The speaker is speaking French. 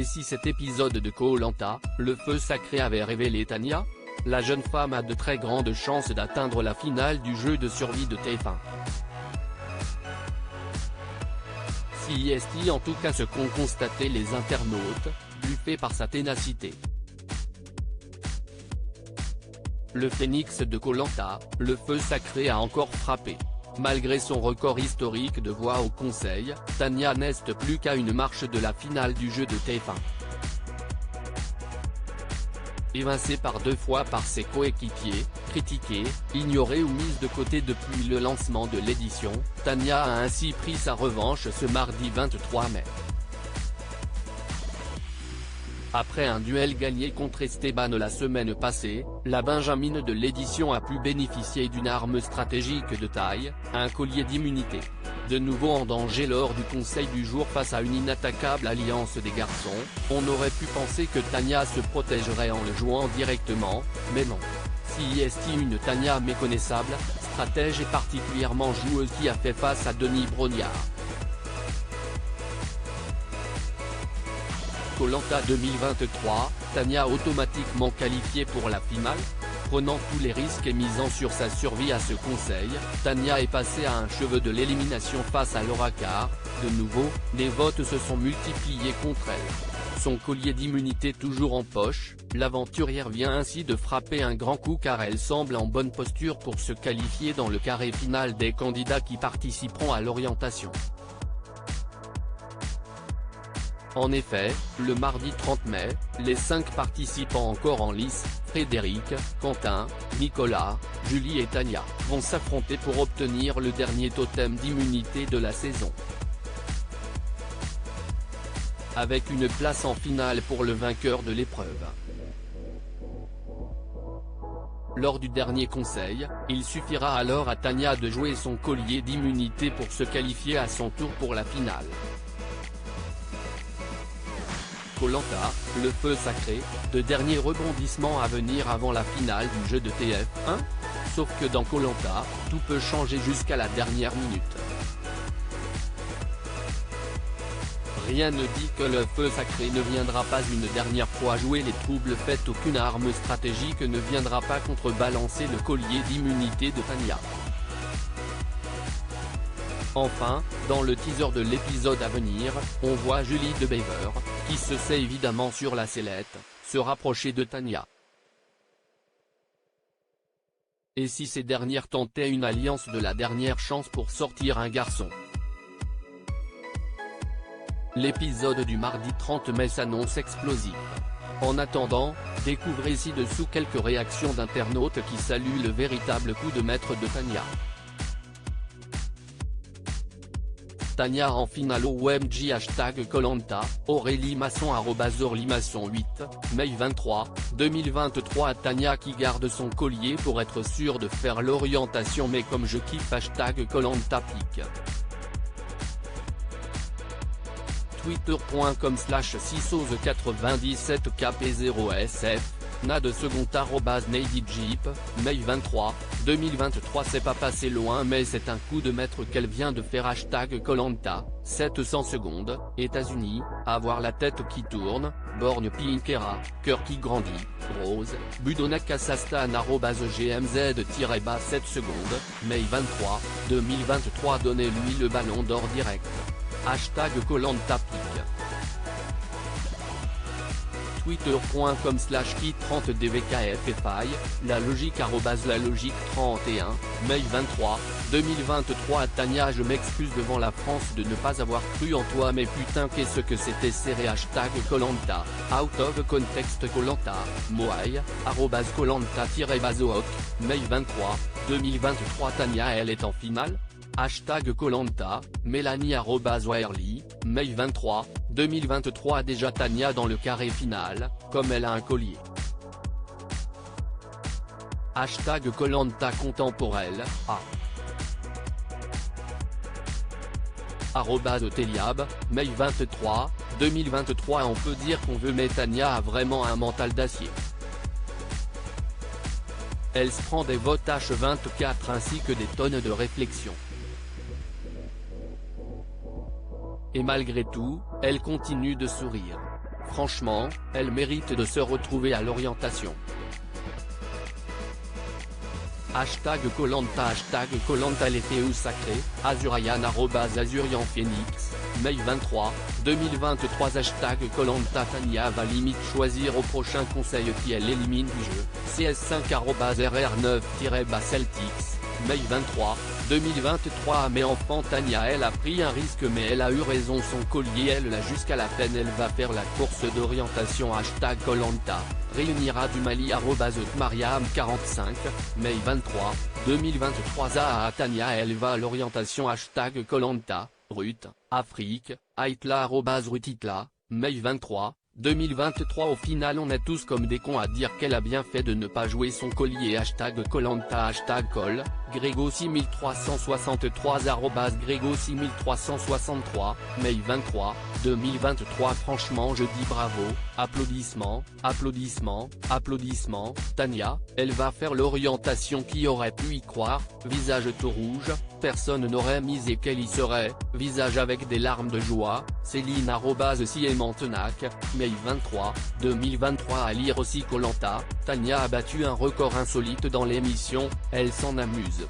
Et si cet épisode de Koh-Lanta, le feu sacré avait révélé Tania? La jeune femme a de très grandes chances d'atteindre la finale du jeu de survie de TF1. Si est en tout cas ce qu'ont constaté les internautes, bluffés par sa ténacité. Le phénix de Koh-Lanta, le feu sacré a encore frappé. Malgré son record historique de voix au conseil, Tania n'est plus qu'à une marche de la finale du jeu de TF1. Évincée par 2 fois par ses coéquipiers, critiquée, ignorée ou mise de côté depuis le lancement de l'édition, Tania a ainsi pris sa revanche ce mardi 23 mai. Après un duel gagné contre Esteban la semaine passée, la Benjamine de l'édition a pu bénéficier d'une arme stratégique de taille, un collier d'immunité. De nouveau en danger lors du conseil du jour face à une inattaquable alliance des garçons, on aurait pu penser que Tania se protégerait en le jouant directement, mais non. Si est une Tania méconnaissable, stratège et particulièrement joueuse qui a fait face à Denis Brognard. Koh-Lanta 2023, Tania automatiquement qualifiée pour la finale? Prenant tous les risques et misant sur sa survie à ce conseil, Tania est passée à un cheveu de l'élimination face à Laura Carr. De nouveau, les votes se sont multipliés contre elle. Son collier d'immunité toujours en poche, l'aventurière vient ainsi de frapper un grand coup car elle semble en bonne posture pour se qualifier dans le carré final des candidats qui participeront à l'orientation. En effet, le mardi 30 mai, les 5 participants encore en lice, Frédéric, Quentin, Nicolas, Julie et Tania, vont s'affronter pour obtenir le dernier totem d'immunité de la saison. Avec une place en finale pour le vainqueur de l'épreuve. Lors du dernier conseil, il suffira alors à Tania de jouer son collier d'immunité pour se qualifier à son tour pour la finale. Koh-Lanta, le feu sacré, de derniers rebondissements à venir avant la finale du jeu de TF1. Sauf que dans Koh-Lanta, tout peut changer jusqu'à la dernière minute. Rien ne dit que le feu sacré ne viendra pas une dernière fois jouer les troubles faits, aucune arme stratégique ne viendra pas contrebalancer le collier d'immunité de Tania. Enfin, dans le teaser de l'épisode à venir, on voit Julie de Beaver, qui se sait évidemment sur la sellette, se rapprocher de Tania. Et si ces dernières tentaient une alliance de la dernière chance pour sortir un garçon? L'épisode du mardi 30 mai s'annonce explosif. En attendant, découvrez ci-dessous quelques réactions d'internautes qui saluent le véritable coup de maître de Tania. Tania en finale au OMG #Koh-Lanta, Aurélie Masson @OrlyMasson 8, mai 23, 2023 Tania qui garde son collier pour être sûre de faire l'orientation mais comme je kiffe #Koh-Lanta pique. Twitter.com/6ose97kp0sf, na de second @NadyJeep, mai 23, 2023 C'est pas passé loin mais c'est un coup de maître qu'elle vient de faire #Koh-Lanta, 700 secondes, États-Unis, avoir la tête qui tourne, borgne Pinkera, cœur qui grandit, rose, Budona Kazakhstan @gmz-7 secondes, mai 23, 2023 Donnez-lui le ballon d'or direct. #Koh-Lanta pique. Twitter.com/ki30dvkffi, la logique @lalogique31, mai 23, 2023 Tania je m'excuse devant la France de ne pas avoir cru en toi mais putain qu'est-ce que c'était serré #Koh-Lanta, out of context Koh-Lanta, moai, @Koh-Lanta-bazook, mai 23, 2023 Tania elle est en finale? #Koh-Lanta, Mélanie @Waerly, mai 23, 2023 Déjà Tania dans le carré final, comme elle a un collier. #Koh-Lanta content pour elle, @Oteliab, mai 23, 2023 On peut dire qu'on veut mais Tania a vraiment un mental d'acier. Elle se prend des votes H24 ainsi que des tonnes de réflexion. Et malgré tout, elle continue de sourire. Franchement, elle mérite de se retrouver à l'orientation. #Koh-Lanta #Koh-Lanta l'été ou sacré, Azurian @azurianphoenix, mai 23, 2023 #Koh-Lanta Tania va limite choisir au prochain conseil qui elle élimine du jeu, CS5 @RR9-Celtics, mai 23, 2023 mais enfant Tania elle a pris un risque mais elle a eu raison son collier elle l'a jusqu'à la peine elle va faire la course d'orientation #Koh-Lanta, réunira du Mali @Mariam45, mai 23, 2023 Tania elle va à l'orientation #Koh-Lanta, Ruth, Afrique, Aitla @Rutitla, mai 23, 2023 Au final on est tous comme des cons à dire qu'elle a bien fait de ne pas jouer son collier #Koh-Lanta #Col, Grégo6363 @Grégo6363, mai 23, 2023 Franchement je dis bravo, applaudissements, applaudissements, applaudissements, Tania, elle va faire l'orientation qui aurait pu y croire, visage tout rouge, personne n'aurait misé qu'elle y serait, visage avec des larmes de joie, Céline @Siementenac, mai 23, 2023 À lire aussi Koh-Lanta, Tania a battu un record insolite dans l'émission, elle s'en amuse.